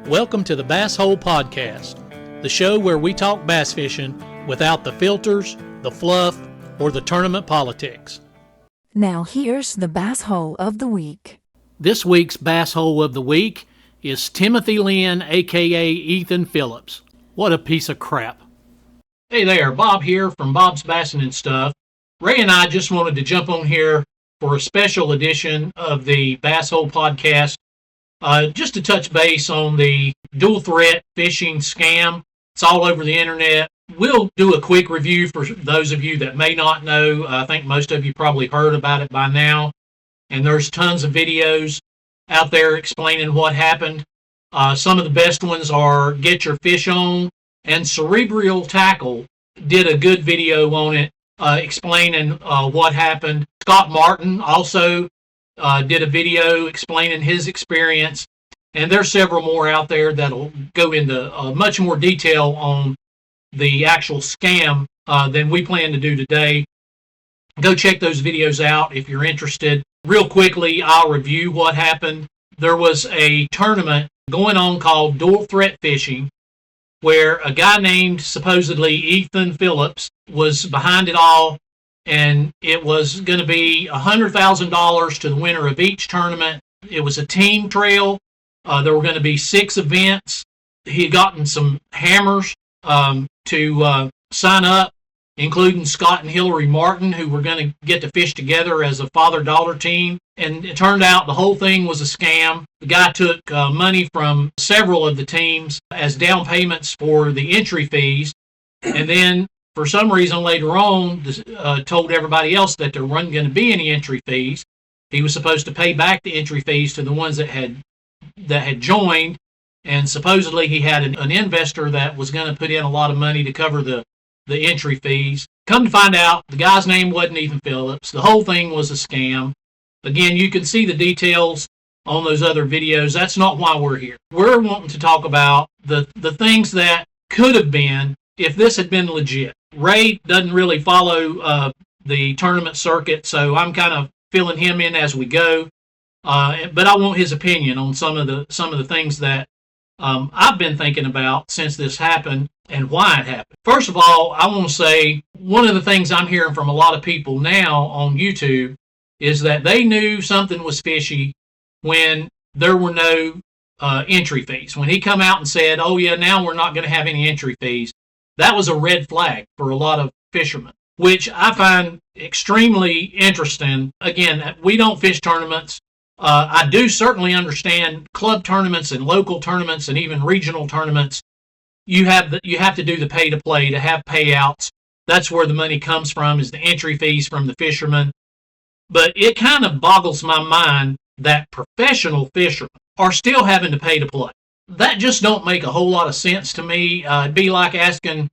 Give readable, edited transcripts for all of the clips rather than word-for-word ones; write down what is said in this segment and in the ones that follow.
Welcome to the BassHole podcast, the show where we talk bass fishing without the filters, the fluff, or the tournament politics. Now here's the BassHole of the week. This week's BassHole of the week is Timothy Lynn, aka Ethan Phillips. What a piece of crap. Hey there, Bob here from Bob's Bassin and Stuff. Ray and I just wanted to jump on here for a special edition of the BassHole podcast, just to touch base on the dual threat fishing scam. It's all over the internet. We'll do a quick review for those of you that may not know. I think most of you probably heard about it by now. And there's tons of videos out there explaining what happened. Some of the best ones are Get Your Fish On, and Cerebral Tackle did a good video on it, explaining what happened. Scott Martin also did a video explaining his experience. And there's several more out there that'll go into much more detail on the actual scam than we plan to do today. Go check those videos out if you're interested. Real quickly, I'll review what happened. There was a tournament going on called Dual Threat Fishing, where a guy named supposedly Ethan Phillips was behind it all, and it was going to be $100,000 to the winner of each tournament. It was a team trail. There were going to be 6 events. He had gotten some hammers to sign up, including Scott and Hillary Martin, who were going to get to fish together as a father-daughter team. And it turned out the whole thing was a scam. The guy took money from several of the teams as down payments for the entry fees, and then for some reason later on told everybody else that there wasn't going to be any entry fees. He was supposed to pay back the entry fees to the ones that had joined, and supposedly he had an investor that was going to put in a lot of money to cover the entry fees. Come to find out, the guy's name wasn't Ethan Phillips. The whole thing was a scam. Again, you can see the details on those other videos. That's not why we're here. We're wanting to talk about the things that could have been if this had been legit. Ray doesn't really follow the tournament circuit, so I'm kind of filling him in as we go. But I want his opinion on some of the things that I've been thinking about since this happened and why it happened. First of all, I want to say one of the things I'm hearing from a lot of people now on YouTube is that they knew something was fishy when there were no entry fees. When he come out and said, oh yeah, now we're not going to have any entry fees, that was a red flag for a lot of fishermen, which I find extremely interesting. Again, we don't fish tournaments. I do certainly understand club tournaments and local tournaments and even regional tournaments. You have to do the pay to play to have payouts. That's where the money comes from, is the entry fees from the fishermen. But it kind of boggles my mind that professional fishermen are still having to pay to play. That just don't make a whole lot of sense to me. It'd be like asking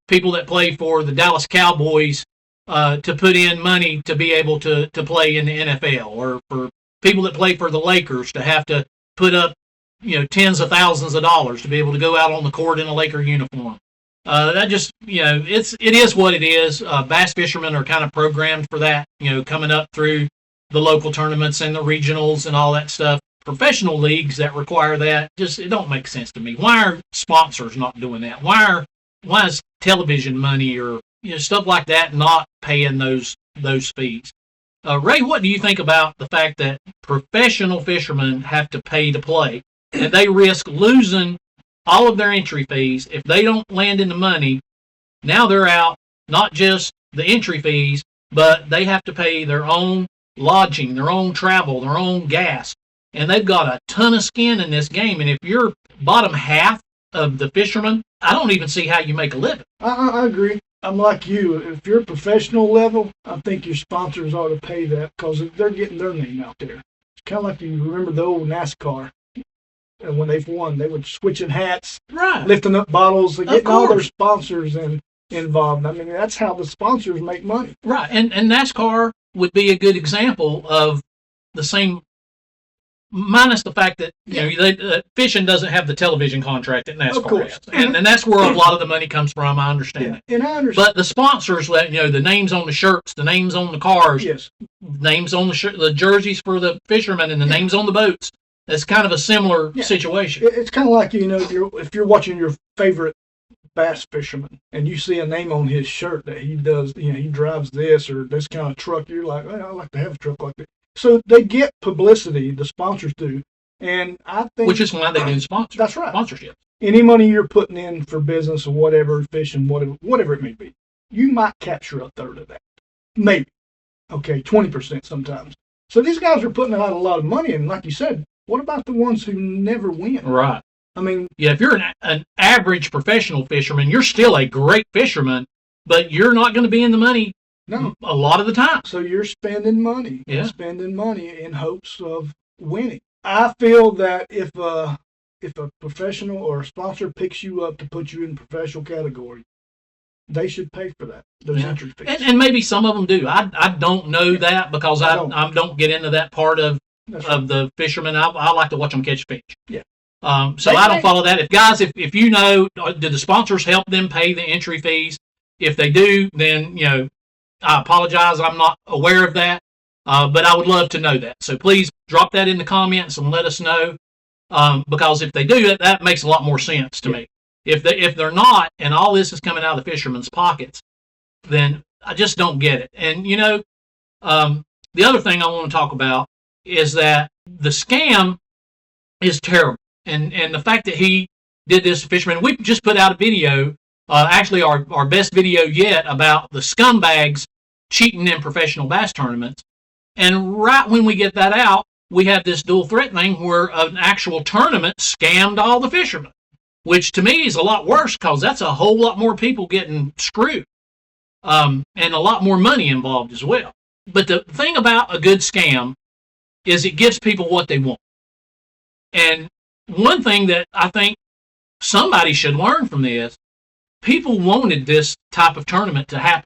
people that play for the Dallas Cowboys to put in money to be able to play in the NFL, or for people that play for the Lakers to have to put up, tens of thousands of dollars to be able to go out on the court in a Laker uniform. That just, it is what it is. Bass fishermen are kind of programmed for that, coming up through the local tournaments and the regionals and all that stuff. Professional leagues that require that, it don't make sense to me. Why are sponsors not doing that? Why is television money or stuff like that not paying those fees? Ray, what do you think about the fact that professional fishermen have to pay to play, and they risk losing all of their entry fees if they don't land in the money? Now they're out, not just the entry fees, but they have to pay their own lodging, their own travel, their own gas, and they've got a ton of skin in this game. And if you're bottom half of the fishermen, I don't even see how you make a living. I agree. I'm like you. If you're professional level, I think your sponsors ought to pay that, because they're getting their name out there. It's kind of like, you remember the old NASCAR. And when they've won, they were switching hats, right, lifting up bottles, getting all their sponsors involved. I mean, that's how the sponsors make money. Right, and NASCAR would be a good example of the same, minus the fact that fishing doesn't have the television contract that NASCAR has, and that's where a lot of the money comes from. I understand that. And I understand. But the sponsors, the names on the shirts, the names on the cars, yes, names on the jerseys for the fishermen, and the names on the boats. That's kind of a similar situation. It's kind of like, if you're watching your favorite bass fisherman and you see a name on his shirt that he does, he drives this or this kind of truck, you're like, I'd like to have a truck like that. So they get publicity, the sponsors do, and I think... Which is why they do sponsors. That's right. Sponsorship. Any money you're putting in for business or whatever, fishing, whatever it may be, you might capture a third of that. Maybe. Okay, 20% sometimes. So these guys are putting out a lot of money, and like you said, what about the ones who never win? Right. I mean... Yeah, if you're an average professional fisherman, you're still a great fisherman, but you're not going to be in the money a lot of the time. So you're spending money. Yeah. Spending money in hopes of winning. I feel that if a professional or a sponsor picks you up to put you in professional category, they should pay for that, those entry fees. And maybe some of them do. I don't know that because I don't get into that part of the fishermen. I like to watch them catch fish. Yeah. So I don't follow that. If you know, do the sponsors help them pay the entry fees? If they do, then, I apologize. I'm not aware of that. But I would love to know that. So please drop that in the comments and let us know. Because if they do, that makes a lot more sense to me. If they're not, and all this is coming out of the fishermen's pockets, then I just don't get it. And the other thing I want to talk about is that the scam is terrible. And the fact that he did this to fishermen, we just put out a video, actually our best video yet, about the scumbags cheating in professional bass tournaments. And right when we get that out, we have this dual threat thing where an actual tournament scammed all the fishermen, which to me is a lot worse because that's a whole lot more people getting screwed, and a lot more money involved as well. But the thing about a good scam is it gives people what they want. And one thing that I think somebody should learn from this, people wanted this type of tournament to happen.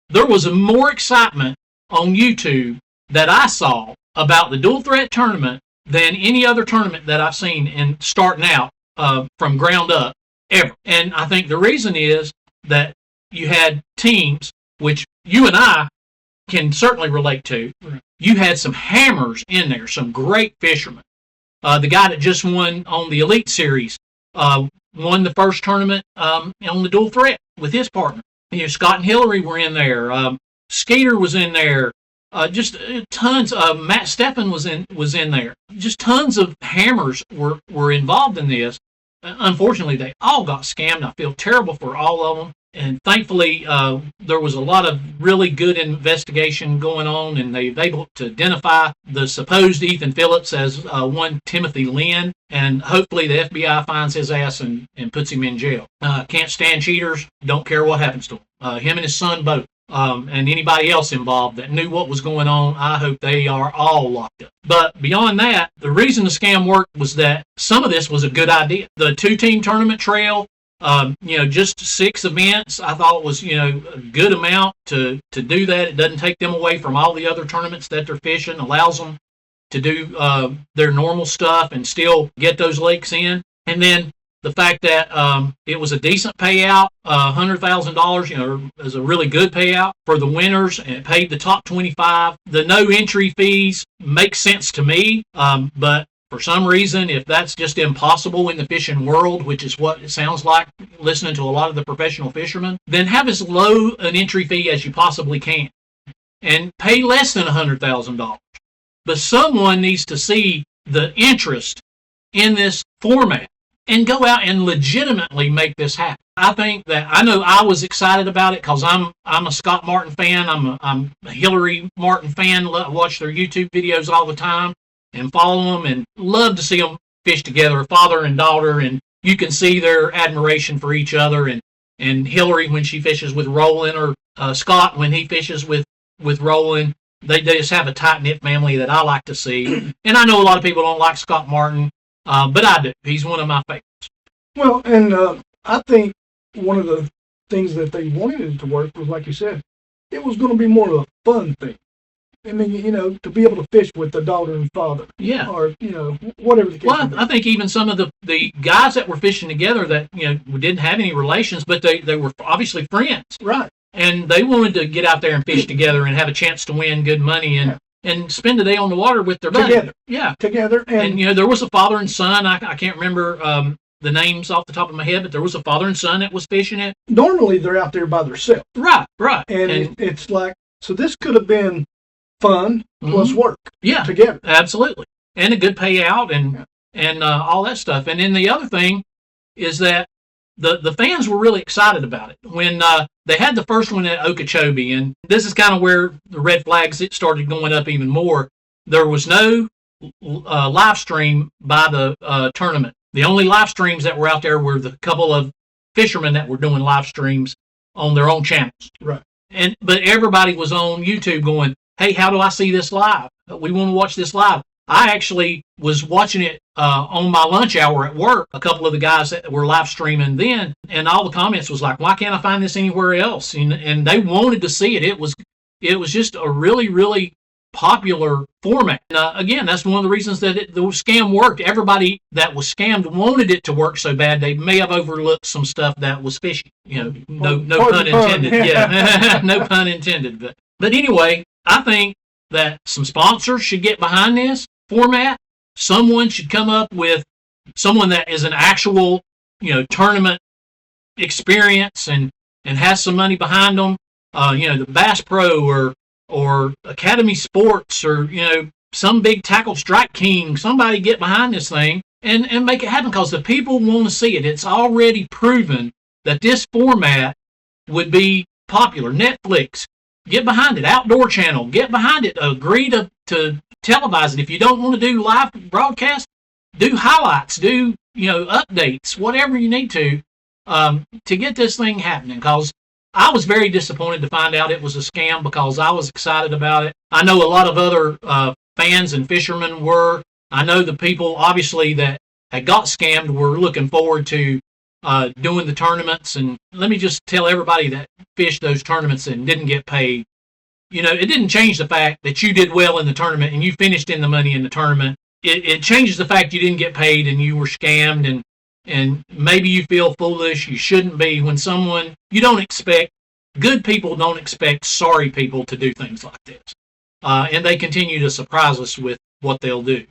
There was more excitement on YouTube that I saw about the dual threat tournament than any other tournament that I've seen in starting out from ground up ever. And I think the reason is that you had teams, which you and I can certainly relate to. You had some hammers in there, some great fishermen. The guy that just won on the Elite Series won the first tournament on the dual threat with his partner. Scott and Hillary were in there. Skeeter was in there. Just tons of Matt Steffen was in there. Just tons of hammers were involved in this. Unfortunately, they all got scammed. I feel terrible for all of them. And thankfully, there was a lot of really good investigation going on, and they were able to identify the supposed Ethan Phillips as one Timothy Lynn, and hopefully the FBI finds his ass and puts him in jail. Can't stand cheaters. Don't care what happens to him. Him and his son both. And anybody else involved that knew what was going on, I hope they are all locked up. But beyond that, the reason the scam worked was that some of this was a good idea. The 2-team tournament trail, just 6 events, I thought was, a good amount to do that. It doesn't take them away from all the other tournaments that they're fishing, allows them to do their normal stuff and still get those lakes in. And then the fact that it was a decent payout, $100,000, is a really good payout for the winners, and it paid the top 25. The no entry fees make sense to me, but for some reason, if that's just impossible in the fishing world, which is what it sounds like listening to a lot of the professional fishermen, then have as low an entry fee as you possibly can and pay less than $100,000. But someone needs to see the interest in this format and go out and legitimately make this happen. I think that I know I was excited about it because I'm a Scott Martin fan. I'm a Hillary Martin fan. I watch their YouTube videos all the time and follow them and love to see them fish together, father and daughter, and you can see their admiration for each other. And Hillary when she fishes with Roland, or Scott when he fishes with Roland, they just have a tight-knit family that I like to see. And I know a lot of people don't like Scott Martin, but I do. He's one of my favorites. Well, and I think one of the things that they wanted it to work was, like you said, it was going to be more of a fun thing. I mean, to be able to fish with the daughter and father. Yeah. Or, whatever the case may be. I think even some of the guys that were fishing together that, didn't have any relations, but they were obviously friends. Right. And they wanted to get out there and fish together and have a chance to win good money. And and spend a day on the water with their buddy. Together. Yeah. Together. And there was a father and son. I can't remember the names off the top of my head, but there was a father and son that was fishing it. Normally they're out there by themselves. Right. And it's like, so this could have been fun plus work. Yeah. Together. Absolutely. And a good payout and all that stuff. And then the other thing is that the fans were really excited about it. When they had the first one at Okeechobee, and this is kind of where the red flags started going up even more, there was no live stream by the tournament. The only live streams that were out there were the couple of fishermen that were doing live streams on their own channels. Right. But everybody was on YouTube going, hey, how do I see this live? We want to watch this live. I actually was watching it on my lunch hour at work. A couple of the guys that were live streaming then, and all the comments was like, why can't I find this anywhere else? And they wanted to see it. It was just a really, really popular format. Again, that's one of the reasons that the scam worked. Everybody that was scammed wanted it to work so bad they may have overlooked some stuff that was fishy. No pun intended. Yeah, no pun intended. But anyway, I think that some sponsors should get behind this format. Someone should come up with someone that is an actual, tournament experience and has some money behind them. The Bass Pro or Academy Sports or, some big tackle strike king, somebody get behind this thing and make it happen because the people want to see it. It's already proven that this format would be popular. Netflix, get behind it. Outdoor Channel, get behind it. Agree to televise it. If you don't want to do live broadcast, do highlights, do, updates, whatever you need to get this thing happening because I was very disappointed to find out it was a scam because I was excited about it. I know a lot of other fans and fishermen were. I know the people, obviously, that had got scammed were looking forward to doing the tournaments. And let me just tell everybody that fished those tournaments and didn't get paid, it didn't change the fact that you did well in the tournament and you finished in the money in the tournament. It changes the fact you didn't get paid and you were scammed and maybe you feel foolish. You shouldn't be. When good people don't expect sorry people to do things like this. And they continue to surprise us with what they'll do.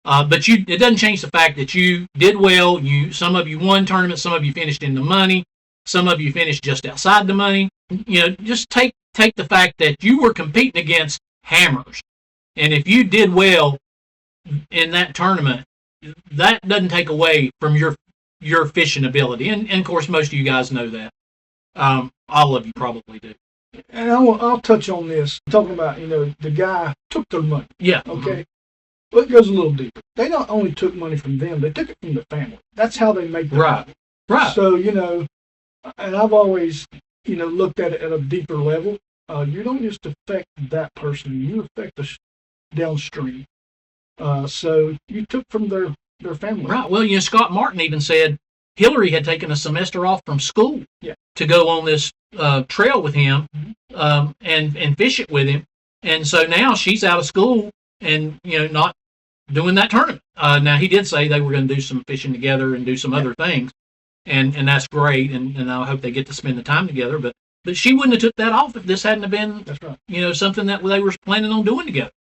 But it doesn't change the fact that you did well. Some of you won tournaments, some of you finished in the money, some of you finished just outside the money. Just take the fact that you were competing against hammers. And if you did well in that tournament, that doesn't take away from your fishing ability. And of course, most of you guys know that. All of you probably do. And I'll touch on this. Talking about, the guy took their money. Yeah. Okay. Well, it goes a little deeper. They not only took money from them, they took it from the family. That's how they make their money. Right. So, and I've always, looked at it at a deeper level. You don't just affect that person. You affect the downstream. So you took from their family. Right. Well, Scott Martin even said Hillary had taken a semester off from school to go on this trail with him and fish it with him. And so now she's out of school and, not doing that tournament. Now, he did say they were going to do some fishing together and do some other things. And that's great. And I hope they get to spend the time together. But she wouldn't have took that off if this hadn't have been, that's right, something that they were planning on doing together.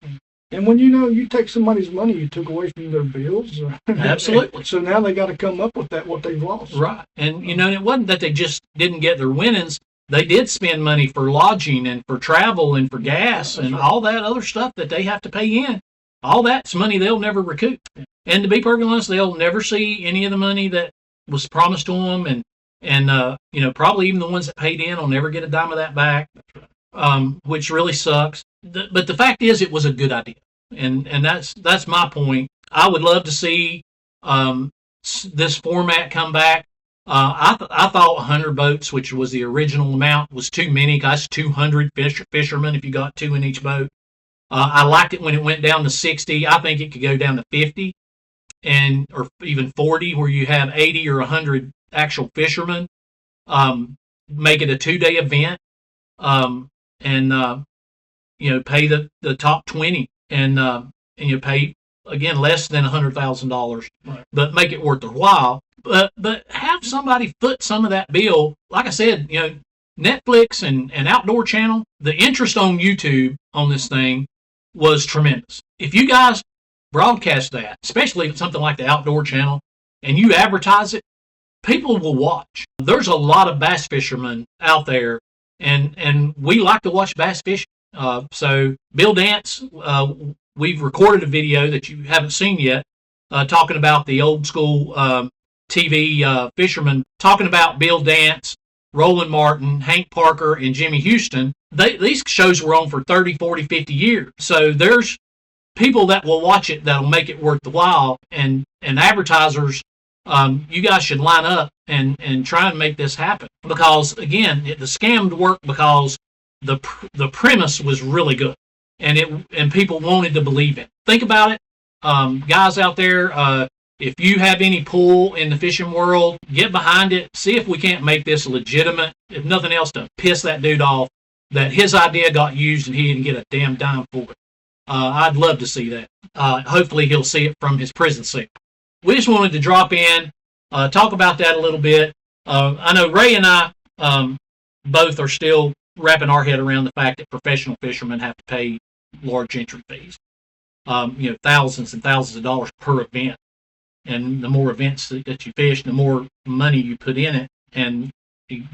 And when you take somebody's money you took away from their bills. Absolutely. So now they got to come up with what they've lost. Right. And, it wasn't that they just didn't get their winnings. They did spend money for lodging and for travel and for gas and all that other stuff that they have to pay in. All that's money they'll never recoup. And to be perfectly honest, they'll never see any of the money that was promised to them. And probably even the ones that paid in will never get a dime of that back, which really sucks. But the fact is, it was a good idea. And that's my point. I would love to see this format come back. I thought 100 boats, which was the original amount, was too many. That's 200 fishermen if you got two in each boat. I liked it when it went down to 60. I think it could go down to 50 or even 40, where you have 80 or 100 actual fishermen. Make it a 2-day event, and pay the top 20, and you pay again less than $100,000, right, but make it worth their while. But have somebody foot some of that bill. Like I said, Netflix and Outdoor Channel, the interest on YouTube on this thing was tremendous. If you guys broadcast that, especially something like the Outdoor Channel, and you advertise it, people will watch. There's a lot of bass fishermen out there, and we like to watch bass fishing. So Bill Dance, we've recorded a video that you haven't seen yet, talking about the old school TV fishermen, talking about Bill Dance, Roland Martin, Hank Parker, and Jimmy Houston. These shows were on for 30, 40, 50 years. So there's people that will watch it that'll make it worth the while, and advertisers, you guys should line up and try and make this happen. Because, again, the scam worked because the premise was really good, and people wanted to believe it. Think about it. Guys out there, if you have any pull in the fishing world, get behind it. See if we can't make this legitimate, if nothing else, to piss that dude off that his idea got used and he didn't get a damn dime for it. I'd love to see that. Hopefully he'll see it from his prison cell. We just wanted to drop in, talk about that a little bit. I know Ray and I both are still wrapping our head around the fact that professional fishermen have to pay large entry fees. Thousands and thousands of dollars per event. And the more events that you fish, the more money you put in it, and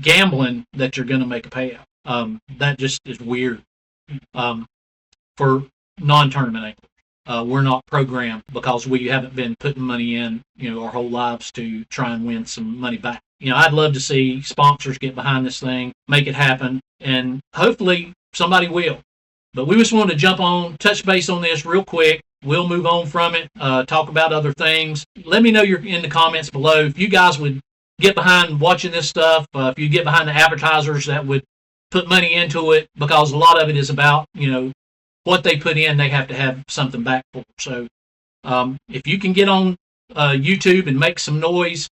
gambling that you're going to make a payout. That just is weird. For non-tournament anglers, we're not programmed because we haven't been putting money in, our whole lives to try and win some money back. I'd love to see sponsors get behind this thing, make it happen, and hopefully somebody will. But we just wanted to jump on, touch base on this real quick. We'll move on from it, talk about other things. Let me know in the comments below if you guys would get behind watching this stuff, if you get behind the advertisers that would put money into it, because a lot of it is about, what they put in, they have to have something back for. So if you can get on YouTube and make some noise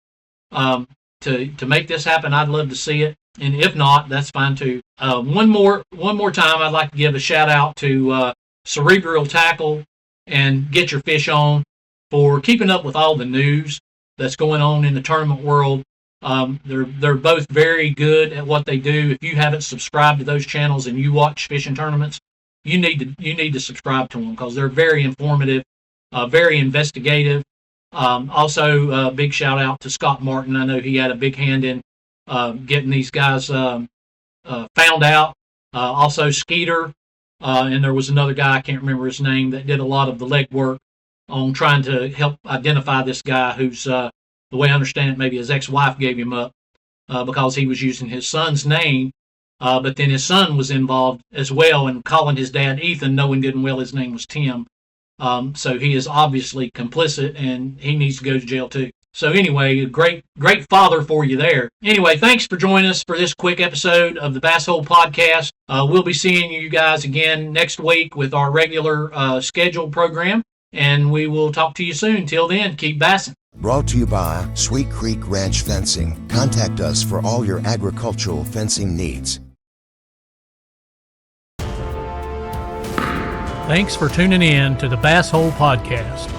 to make this happen, I'd love to see it. And if not, that's fine too. One more time, I'd like to give a shout out to Cerebral Tackle and Get Your Fish On for keeping up with all the news that's going on in the tournament world. They're both very good at what they do. If you haven't subscribed to those channels and you watch fishing tournaments, you need to subscribe to them because they're very informative, very investigative. Also, big shout out to Scott Martin. I know he had a big hand in getting these guys found out. Also, Skeeter. And there was another guy, I can't remember his name, that did a lot of the legwork on trying to help identify this guy who's, the way I understand it, maybe his ex-wife gave him up because he was using his son's name, but then his son was involved as well and calling his dad Ethan, knowing good and well his name was Tim. So he is obviously complicit, and he needs to go to jail too. So anyway, great father for you there. Anyway, thanks for joining us for this quick episode of the BassHole podcast. We'll be seeing you guys again next week with our regular scheduled program, and we will talk to you soon. Till then, keep bassing. Brought to you by Sweet Creek Ranch Fencing. Contact us for all your agricultural fencing needs. Thanks for tuning in to the BassHole podcast.